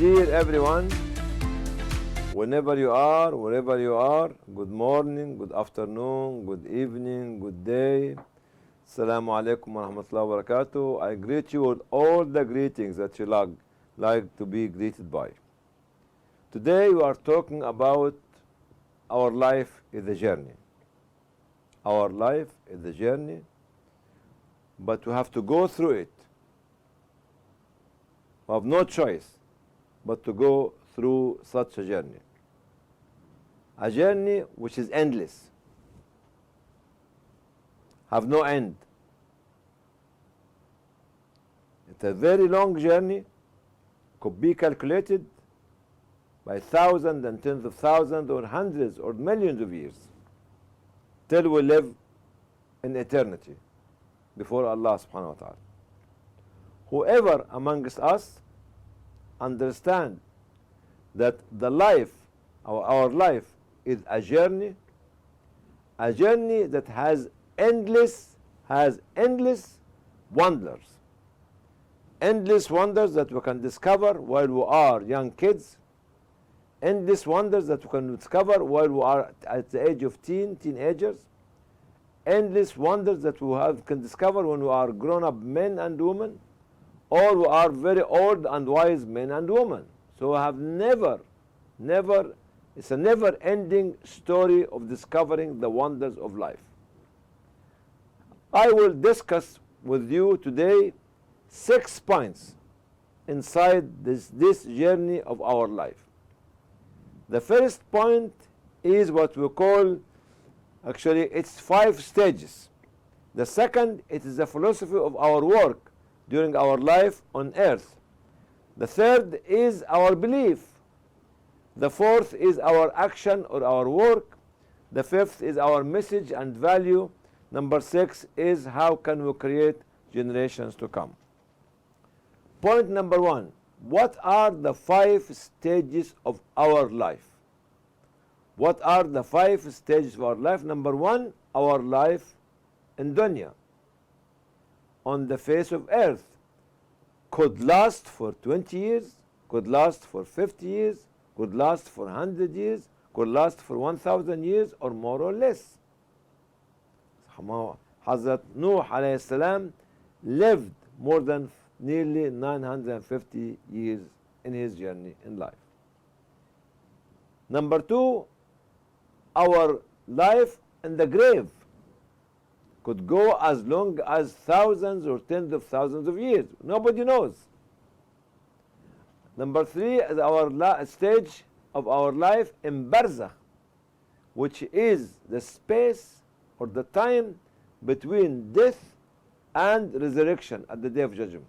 Dear everyone, whenever you are, wherever you are, good morning, good afternoon, good evening, good day. Assalamu alaikum wa rahmatullahi wa barakatuh. I greet you with all the greetings that you like to be greeted by. Today we are talking about our life is a journey. Our life is a journey, but we have to go through it. We have no choice but to go through such a journey. A journey which is endless, have no end. It's a very long journey, could be calculated by thousands and tens of thousands or hundreds or millions of years, till we live in eternity before Allah subhanahu wa ta'ala. Whoever amongst us understand that the life, our life, is a journey that has endless wonders. Endless wonders that we can discover while we are young kids. Endless wonders that we can discover while we are at the age of teenagers. Endless wonders that we can discover when we are grown-up men and women, or we are very old and wise men and women. So we have it's a never-ending story of discovering the wonders of life. I will discuss with you today 6 points inside this journey of our life. The first point is what we call, actually it's 5 stages. The second, it is the philosophy of our work during our life on earth. The third is our belief. The fourth is our action or our work. The fifth is our message and value. Number 6 is how can we create generations to come. Point number 1, what are the 5 stages of our life? What are the 5 stages of our life? Number 1, our life in dunya, on the face of earth, could last for 20 years, could last for 50 years, could last for 100 years, could last for 1,000 years, or more or less. Hazrat Nuh alayhi salam lived more than nearly 950 years in his journey in life. Number 2, our life in the grave could go as long as thousands or tens of thousands of years. Nobody knows. Number 3 is our stage of our life in barzakh, which is the space or the time between death and resurrection at the day of judgment.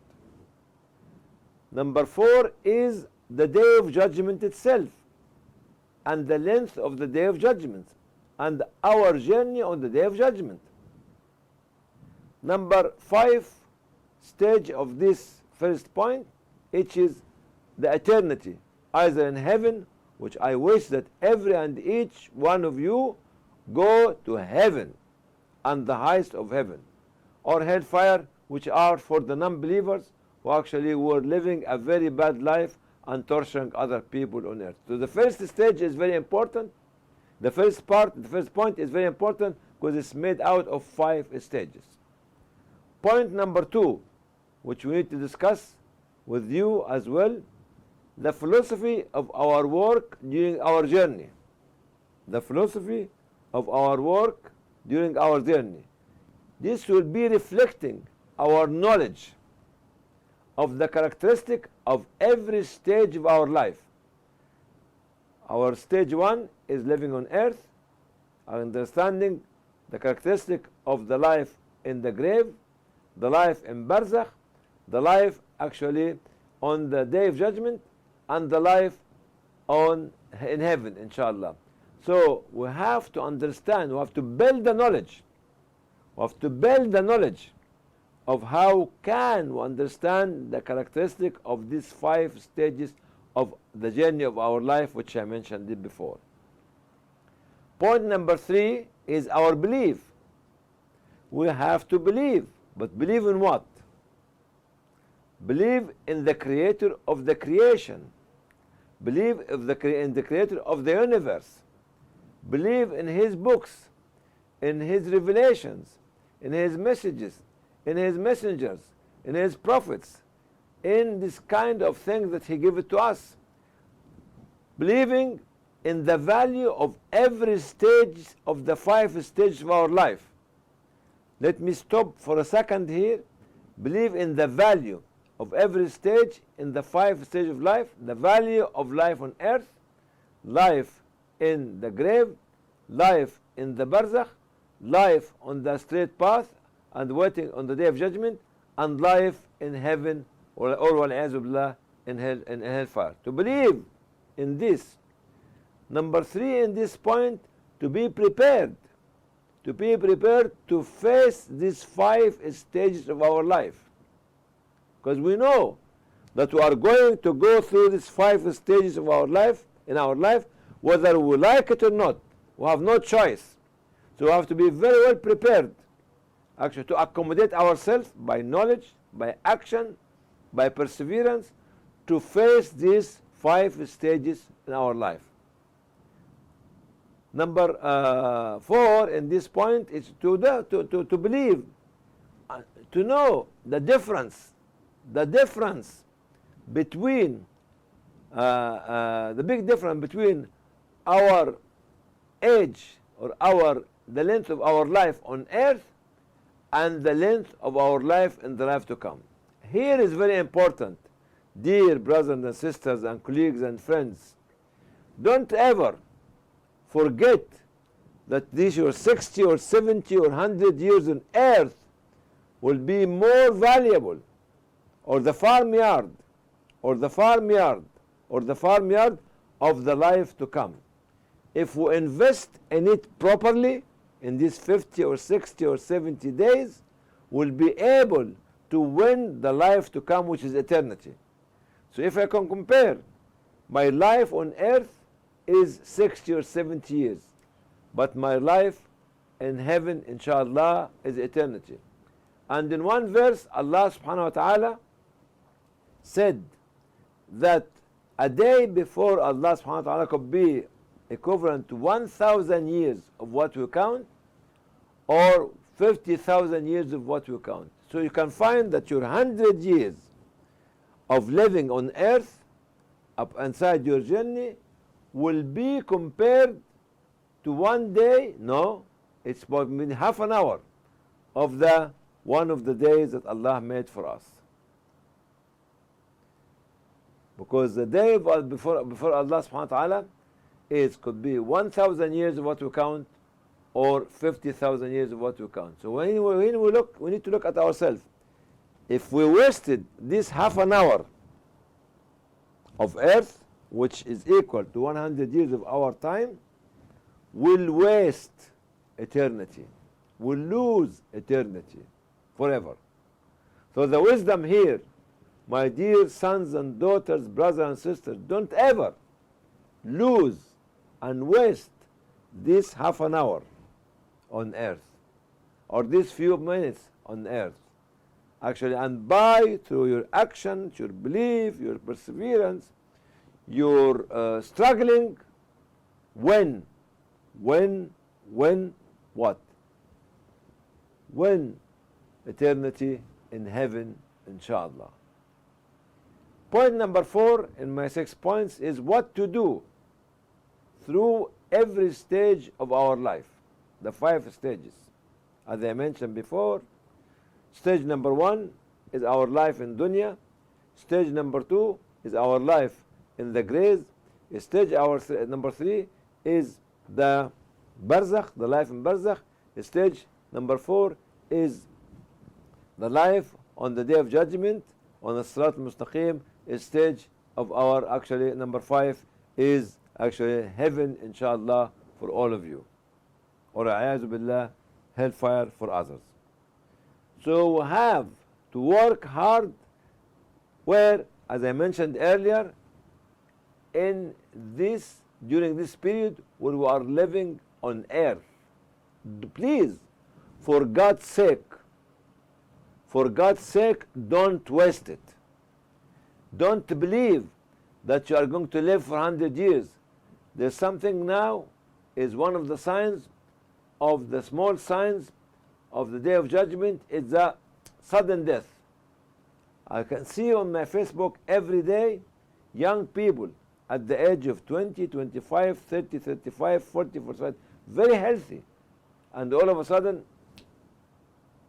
Number 4 is the day of judgment itself and the length of the day of judgment and our journey on the day of judgment. Number 5 stage of this first point, which is the eternity, either in heaven, which I wish that every and each one of you go to heaven and the highest of heaven, or hellfire, which are for the non-believers who actually were living a very bad life and torturing other people on earth. So the first stage is very important. The first point is very important because it's made out of 5 stages. Point number 2, which we need to discuss with you as well, the philosophy of our work during our journey. The philosophy of our work during our journey. This will be reflecting our knowledge of the characteristic of every stage of our life. Our stage 1 is living on earth, understanding the characteristic of the life in the grave, the life in barzakh, the life actually on the day of judgment, and the life in heaven, inshallah. So we have to understand, we have to build the knowledge. We have to build the knowledge of how can we understand the characteristic of these 5 stages of the journey of our life, which I mentioned it before. Point number 3 is our belief. We have to believe, but believe in what? Believe in the creator of the creation, Believe in the creator of the universe. Believe in his books, in his revelations, in his messages, in his messengers, in his prophets, in this kind of thing that he gave it to us. Believing in the value of every stage of the 5 stages of our life. Let me stop for a second here. Believe in the value of every stage in the 5 stages of life. The value of life on earth, life in the grave, life in the barzakh, life on the straight path and waiting on the day of judgment, and life in heaven, or wal-'iyadhu billah, in hellfire. To believe in this. Number 3 in this point, to be prepared. To be prepared to face these 5 stages of our life. Because we know that we are going to go through these 5 stages of our life, in our life, whether we like it or not. We have no choice. So we have to be very well prepared, actually, to accommodate ourselves by knowledge, by action, by perseverance, to face these 5 stages in our life. Number 4 in this point is to believe, to know the difference between the big difference between our age, or the length of our life on earth, and the length of our life in the life to come. Here is very important, dear brothers and sisters and colleagues and friends. Don't ever forget that these your 60 or 70 or 100 years on earth will be more valuable, or the farmyard of the life to come. If we invest in it properly, in these 50 or 60 or 70 days, we'll be able to win the life to come, which is eternity. So if I can compare, my life on earth is 60 or 70 years, but my life in heaven, inshallah, is eternity. And in one verse, Allah subhanahu wa ta'ala said that a day before Allah subhanahu wa ta'ala could be equivalent to 1,000 years of what we count, or 50,000 years of what we count. So you can find that your 100 years of living on earth, up inside your journey, will be compared to one day. No, it's about half an hour of the one of the days that Allah made for us. Because the day before Allah subhanahu wa ta'ala could be 1,000 years of what we count, or 50,000 years of what we count. So when we look, we need to look at ourselves. If we wasted this half an hour of earth, which is equal to 100 years of our time, we'll waste eternity. We'll lose eternity forever. So the wisdom here, my dear sons and daughters, brothers and sisters, don't ever lose and waste this half an hour on earth, or these few minutes on earth. Actually, and by through your actions, your belief, your perseverance, your struggling, when what? When eternity in heaven, inshallah. Point number 4 in my 6 points is what to do through every stage of our life, the 5 stages. As I mentioned before, stage number 1 is our life in dunya. Stage number 2 is our life in the grave. Stage number 3 is the barzakh, the life in barzakh. Stage number 4 is the life on the day of judgment, on the Sirat al-Mustaqim. Stage of our, actually, number 5 is actually heaven, inshallah, for all of you, or a'yadhu billah, hellfire for others. So we have to work hard, where, as I mentioned earlier, in this, during this period where we are living on earth. Please, for God's sake, don't waste it. Don't believe that you are going to live for 100 years. There's something now is one of the signs of the small signs of the day of judgment is the sudden death. I can see on my Facebook every day young people at the age of 20, 25, 30, 35, 40, 45, very healthy, and all of a sudden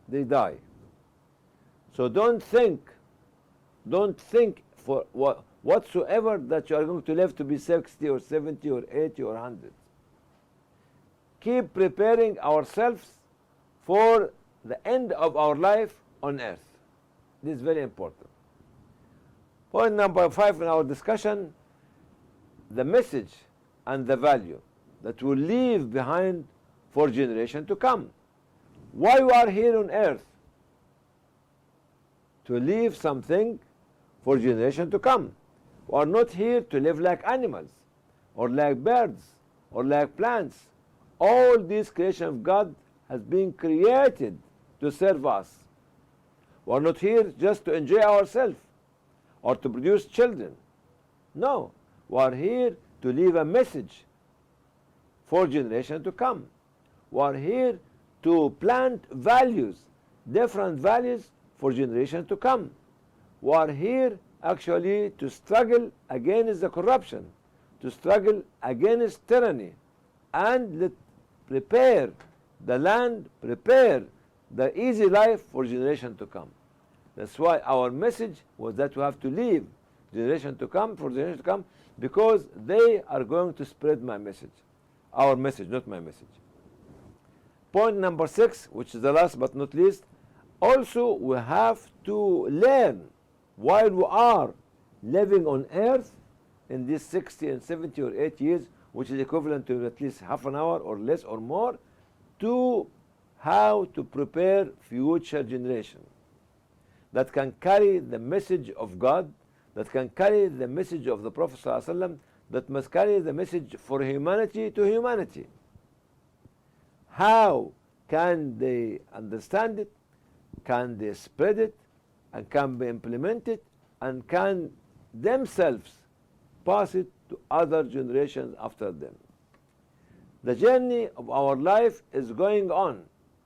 they die. So don't think for whatsoever that you are going to live to be 60 or 70 or 80 or 100. Keep preparing ourselves for the end of our life on earth. This is very important. Point number 5 in our discussion, the message and the value that will leave behind for generation to come. Why we are here on earth? To leave something for generation to come. We are not here to live like animals or like birds or like plants. All this creation of God has been created to serve us. We are not here just to enjoy ourselves or to produce children. No, we are here to leave a message for generation to come. We are here to plant values, different values for generation to come. We are here actually to struggle against the corruption, to struggle against tyranny, and prepare the land, prepare the easy life for generation to come. That's why our message was that we have to leave generation to come, for generation to come, because they are going to spread my message. Our message, not my message. Point number 6, which is the last but not least, also we have to learn while we are living on earth in these 60 and 70 or 80 years, which is equivalent to at least half an hour or less or more, to how to prepare future generation that can carry the message of God, that can carry the message of the Prophet ﷺ, that must carry the message for humanity to humanity. How can they understand it? Can they spread it? And can be implemented? And can themselves pass it to other generations after them? The journey of our life is going on.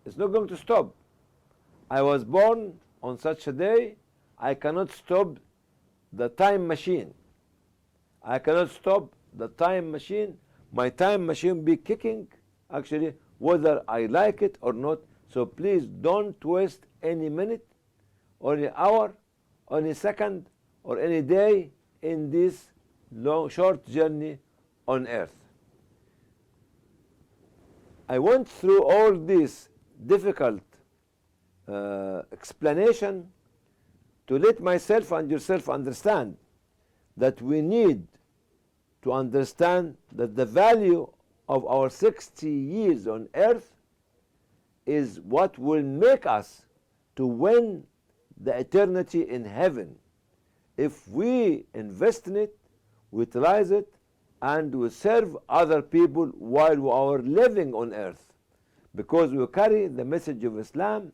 It's not going to stop. I was born on such a day. I cannot stop the time machine. I cannot stop the time machine. My time machine be kicking, actually, whether I like it or not. So please don't waste any minute or any hour or any second or any day in this short journey on earth. I went through all this difficult explanation to let myself and yourself understand that we need to understand that the value of our 60 years on earth is what will make us to win the eternity in heaven if we invest in it, utilize it, and we serve other people while we are living on earth. Because we carry the message of Islam,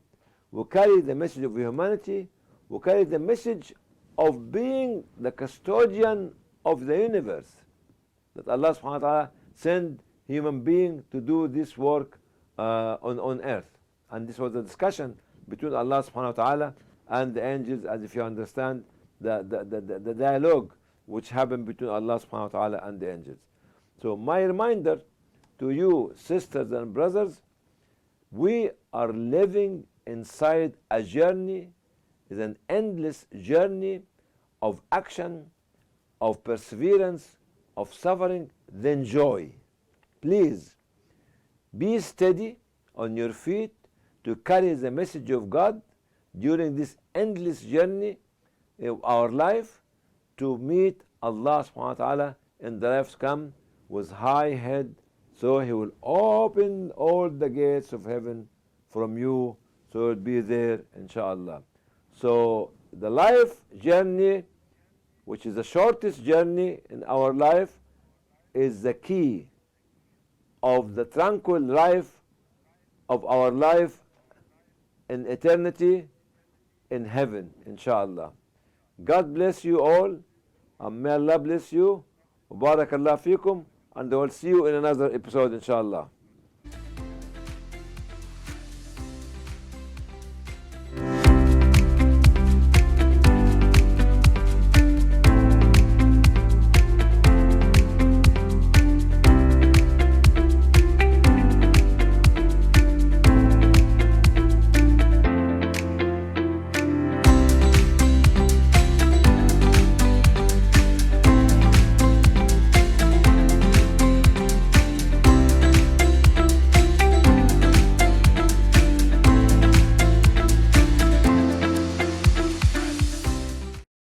we carry the message of humanity, we carry the message of being the custodian of the universe. That Allah subhanahu wa ta'ala sent human being to do this work on earth. And this was a discussion between Allah subhanahu wa ta'ala and the angels, as if you understand the dialogue which happened between Allah subhanahu wa ta'ala and the angels. So my reminder to you, sisters and brothers, we are living inside a journey, is an endless journey of action, of perseverance, of suffering, then joy. Please be steady on your feet to carry the message of God during this endless journey of our life to meet Allah subhanahu wa ta'ala in the life to come with high head, so He will open all the gates of heaven from you, so you'll be there inshallah. So the life journey, which is the shortest journey in our life, is the key of the tranquil life of our life in eternity in heaven inshallah. God bless you all. And may Allah bless you. Barakallah fikum. And I will see you in another episode, inshallah.